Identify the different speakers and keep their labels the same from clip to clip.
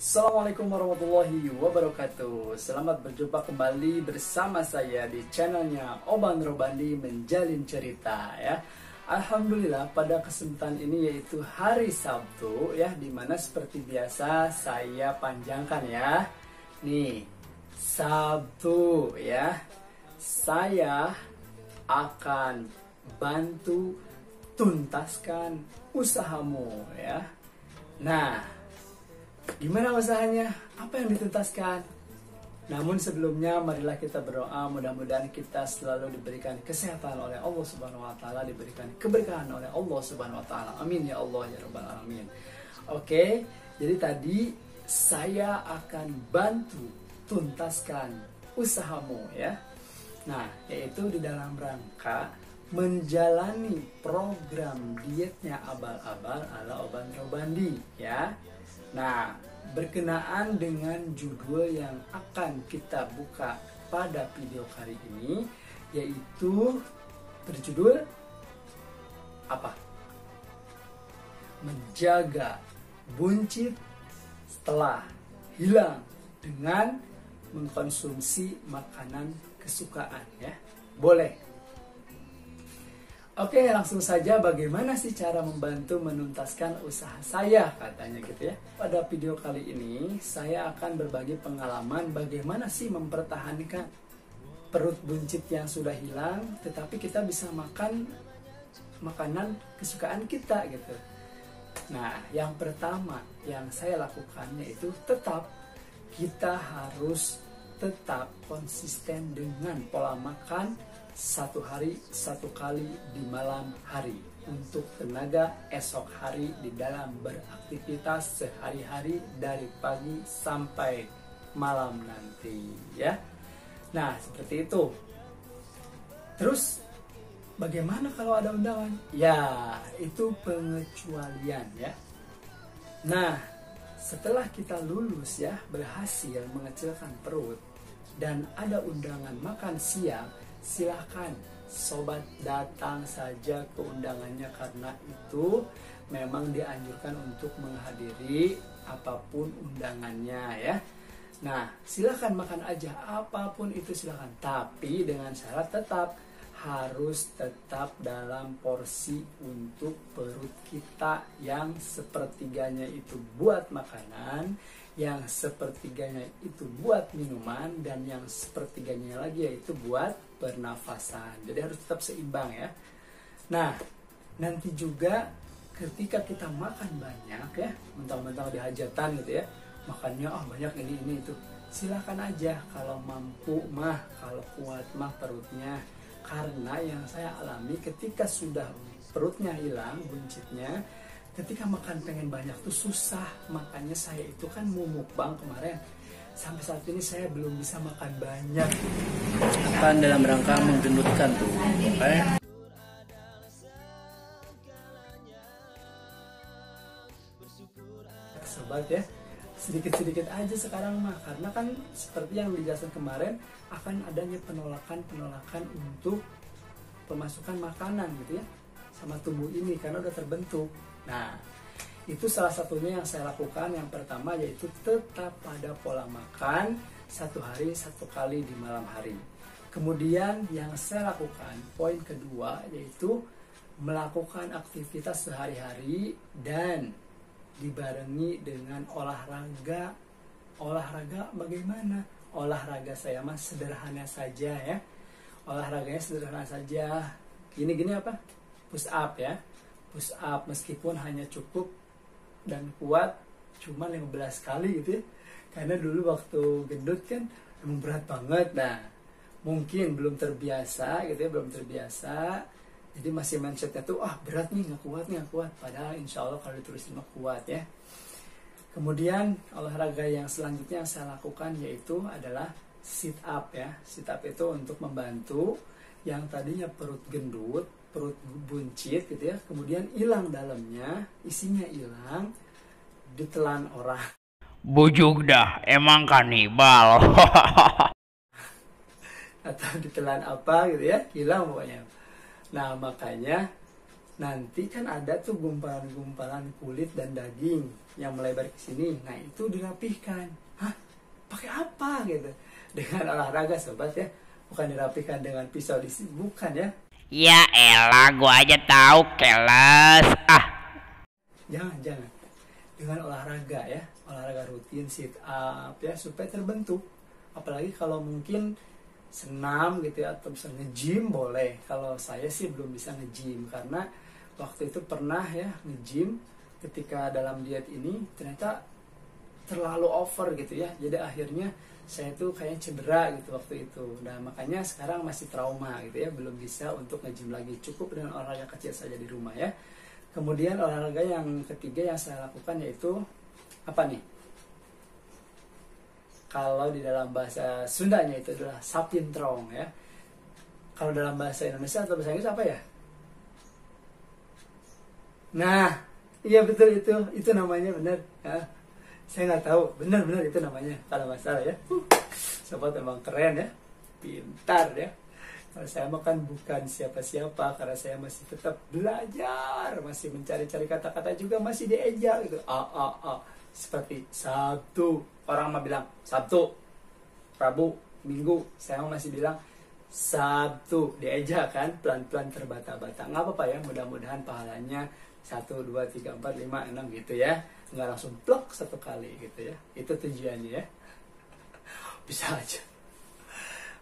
Speaker 1: Assalamualaikum warahmatullahi wabarakatuh. Selamat berjumpa kembali bersama saya di channelnya Oban Robandi Menjalin Cerita ya. Alhamdulillah pada kesempatan ini yaitu hari Sabtu ya, dimana seperti biasa saya panjangkan ya. Nih Sabtu ya, saya akan bantu tuntaskan usahamu ya. Nah, gimana usahanya? Apa yang dituntaskan? Namun sebelumnya marilah kita berdoa, mudah-mudahan kita selalu diberikan kesehatan oleh Allah Subhanahu wa taala, diberikan keberkahan oleh Allah Subhanahu wa taala. Amin ya Allah ya rabbal alamin. Oke, jadi tadi saya akan bantu tuntaskan usahamu ya. Nah, yaitu di dalam rangka menjalani program dietnya abal-abal ala Oban Robandi ya. Nah, berkenaan dengan judul yang akan kita buka pada video kali ini, yaitu berjudul apa? Menjaga buncit setelah hilang dengan mengkonsumsi makanan kesukaan ya. Boleh. Oke, langsung saja, bagaimana sih cara membantu menuntaskan usaha saya, katanya gitu ya. Pada video kali ini saya akan berbagi pengalaman bagaimana sih mempertahankan perut buncit yang sudah hilang, tetapi kita bisa makan makanan kesukaan kita gitu. Nah, yang pertama yang saya lakukan yaitu kita harus tetap konsisten dengan pola makan satu hari satu kali di malam hari untuk tenaga esok hari di dalam beraktivitas sehari-hari dari pagi sampai malam nanti ya. Nah, seperti itu. Terus bagaimana kalau ada undangan? Ya, itu pengecualian ya. Nah, setelah kita lulus ya, berhasil mengecilkan perut dan ada undangan makan siang, silahkan sobat datang saja ke undangannya, karena itu memang dianjurkan untuk menghadiri apapun undangannya ya. Nah, silahkan makan aja apapun itu, silahkan, tapi dengan syarat harus tetap dalam porsi untuk perut kita, yang sepertiganya itu buat makanan, yang sepertiganya itu buat minuman, dan yang sepertiganya lagi yaitu buat pernafasan. Jadi harus tetap seimbang ya. Nah, nanti juga ketika kita makan banyak ya, mentang-mentang di hajatan gitu ya, makannya banyak ini itu, silahkan aja kalau mampu mah, kalau kuat mah perutnya. Karena yang saya alami ketika sudah perutnya hilang, buncitnya, ketika makan pengen banyak tuh susah. Makanya saya itu kan mau mukbang kemarin, sampai saat ini saya belum bisa makan banyak. Akan dalam rangka menggendutkan tuh, oke? Sobat ya, sedikit-sedikit aja sekarang mah, karena kan seperti yang dijelaskan kemarin akan adanya penolakan untuk pemasukan makanan gitu ya sama tubuh ini karena udah terbentuk. Nah, itu salah satunya yang saya lakukan. Yang pertama yaitu tetap pada pola makan satu hari satu kali di malam hari. Kemudian yang saya lakukan, poin kedua, yaitu melakukan aktivitas sehari-hari dan dibarengi dengan olahraga. Olahraga bagaimana? Olahraga saya mah sederhana saja ya. Olahraganya sederhana saja. Gini apa? Push up ya. Push up meskipun hanya cukup dan kuat cuma 15 kali gitu ya. Karena dulu waktu gendut kan emang berat banget. Nah, mungkin belum terbiasa gitu ya, belum terbiasa. Jadi masih mindsetnya tuh berat nih, nggak kuat. Padahal insya Allah kalau diterusin mah kuat ya. Kemudian olahraga yang selanjutnya yang saya lakukan yaitu adalah sit up ya. Sit up itu untuk membantu yang tadinya perut gendut, perut buncit gitu ya, kemudian hilang dalamnya, isinya hilang, ditelan orang.
Speaker 2: Bujuk dah, emang kanibal.
Speaker 1: Atau ditelan apa gitu ya, hilang pokoknya. Nah, makanya nanti kan ada tuh gumpalan-gumpalan kulit dan daging yang melebar ke sini. Nah, itu dirapihkan. Hah? Pakai apa gitu? Dengan olahraga sobat ya. Bukan dirapihkan dengan pisau bukan ya.
Speaker 2: Ya elah, gua aja tahu keles.
Speaker 1: Jangan. Dengan olahraga ya. Olahraga rutin, sit up ya, supaya terbentuk. Apalagi kalau mungkin senam gitu ya, atau bisa nge-gym boleh. Kalau saya sih belum bisa nge-gym karena waktu itu pernah ya nge-gym, ketika dalam diet ini ternyata terlalu over gitu ya. Jadi akhirnya saya tuh kayaknya cedera gitu waktu itu. Nah, makanya sekarang masih trauma gitu ya, belum bisa untuk nge-gym lagi. Cukup dengan olahraga kecil saja di rumah ya. Kemudian olahraga yang ketiga yang saya lakukan yaitu apa nih? Kalau di dalam bahasa Sundanya itu adalah sapintrong ya. Kalau dalam bahasa Indonesia atau bahasa Inggris apa ya? Nah, iya betul itu namanya benar. Ya. Saya nggak tahu, benar itu namanya kalau masalah ya. Sobat memang keren ya, pintar ya. Kalau saya makan bukan siapa-siapa karena saya masih tetap belajar, masih mencari-cari kata-kata juga masih diejak gitu. Seperti Sabtu, orang mah bilang Sabtu, Rabu, Minggu, saya masih bilang Sabtu, diejak kan, pelan-pelan terbata-bata. Nggak apa-apa ya, mudah-mudahan pahalanya 1, 2, 3, 4, 5, 6 gitu ya. Nggak langsung plok satu kali gitu ya. Itu tujuannya ya. Bisa aja.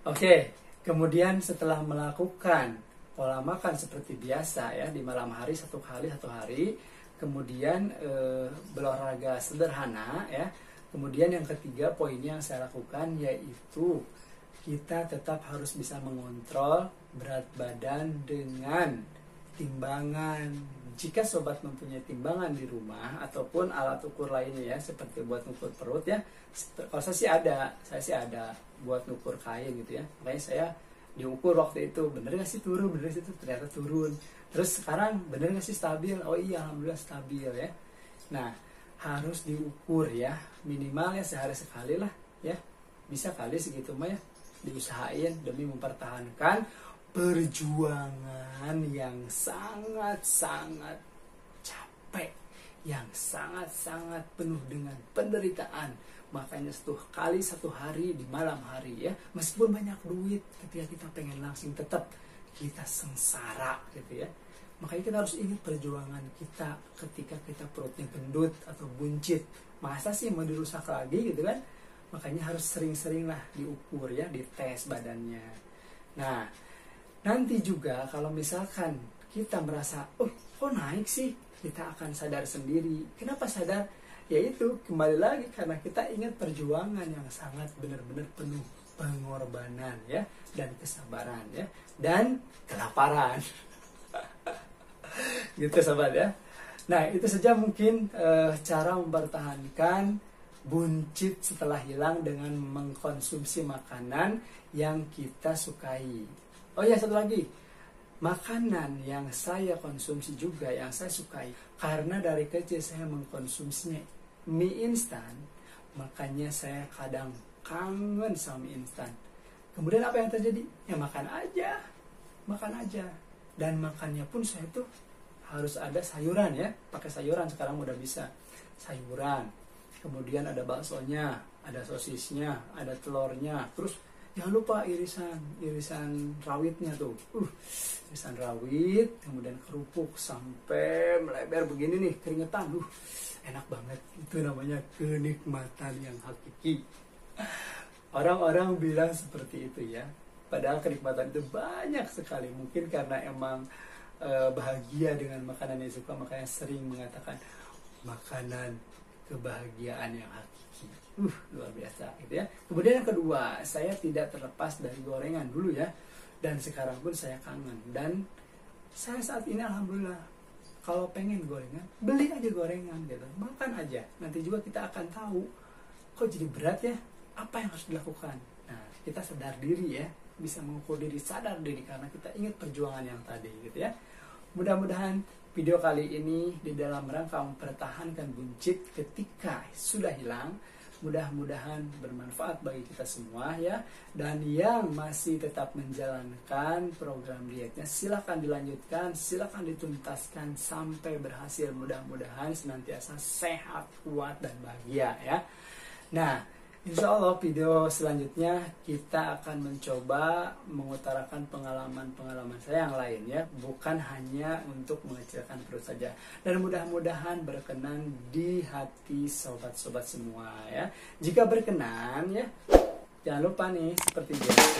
Speaker 1: Oke, kemudian setelah melakukan pola makan seperti biasa ya, di malam hari satu hari, kemudian berolahraga sederhana ya. Kemudian yang ketiga poinnya yang saya lakukan yaitu kita tetap harus bisa mengontrol berat badan dengan timbangan. Jika sobat mempunyai timbangan di rumah ataupun alat ukur lainnya ya, seperti buat ngukur perut ya. Kalau saya sih ada buat ngukur kain gitu ya. Makanya saya diukur waktu itu, bener gak sih turun, ternyata turun. Terus sekarang bener gak sih stabil? Oh iya, alhamdulillah stabil ya. Nah, harus diukur ya, minimal ya sehari sekali lah ya. Bisa kali segitu mah ya, diusahain demi mempertahankan perjuangan yang sangat-sangat capek, yang sangat-sangat penuh dengan penderitaan. Makanya satu hari di malam hari ya, meskipun banyak duit, ketika kita pengen langsing tetap kita sengsara gitu ya. Makanya kita harus ingat perjuangan kita ketika kita perutnya gendut atau buncit. Masa sih mau dirusak lagi gitu kan? Makanya harus sering-sering lah diukur ya, dites badannya. Nah, nanti juga kalau misalkan kita merasa, kok naik sih? Kita akan sadar sendiri. Kenapa sadar? Yaitu kembali lagi karena kita ingat perjuangan yang sangat benar-benar penuh pengorbanan ya, dan kesabaran ya, dan kelaparan. Gitu sobat ya. Nah, itu saja mungkin cara mempertahankan buncit setelah hilang dengan mengkonsumsi makanan yang kita sukai. Oh ya, satu lagi, makanan yang saya konsumsi juga yang saya sukai, karena dari kecil saya mengkonsumsinya mie instan, makanya saya kadang kangen sama mie instan. Kemudian apa yang terjadi? Ya makan aja, dan makannya pun saya tuh harus ada sayuran ya, pakai sayuran sekarang udah bisa sayuran. Kemudian ada baksonya, ada sosisnya, ada telurnya, terus jangan lupa irisan rawitnya tuh. Irisan rawit, kemudian kerupuk sampai melebar begini nih, keringetan. Enak banget. Itu namanya kenikmatan yang hakiki. Orang-orang bilang seperti itu ya. Padahal kenikmatan itu banyak sekali. Mungkin karena emang bahagia dengan makanan yang suka, makanya sering mengatakan makanan kebahagiaan yang hakiki. Luar biasa gitu ya. Kemudian yang kedua, saya tidak terlepas dari gorengan dulu ya, dan sekarang pun saya kangen. Dan saya saat ini alhamdulillah, kalau pengen gorengan, beli aja gorengan gitu, makan aja. Nanti juga kita akan tahu, kok jadi berat ya, apa yang harus dilakukan. Nah, kita sadar diri ya, bisa mengukur diri, sadar diri, karena kita ingat perjuangan yang tadi gitu ya. Mudah-mudahan video kali ini di dalam rangka mempertahankan buncit ketika sudah hilang, mudah-mudahan bermanfaat bagi kita semua ya. Dan yang masih tetap menjalankan program dietnya, silakan dilanjutkan, silakan dituntaskan sampai berhasil. Mudah-mudahan senantiasa sehat, kuat, dan bahagia ya. Nah, insya Allah video selanjutnya kita akan mencoba mengutarakan pengalaman-pengalaman saya yang lain ya, bukan hanya untuk mengecilkan perut saja. Dan mudah-mudahan berkenan di hati sobat-sobat semua ya. Jika berkenan ya, jangan lupa nih seperti biasa.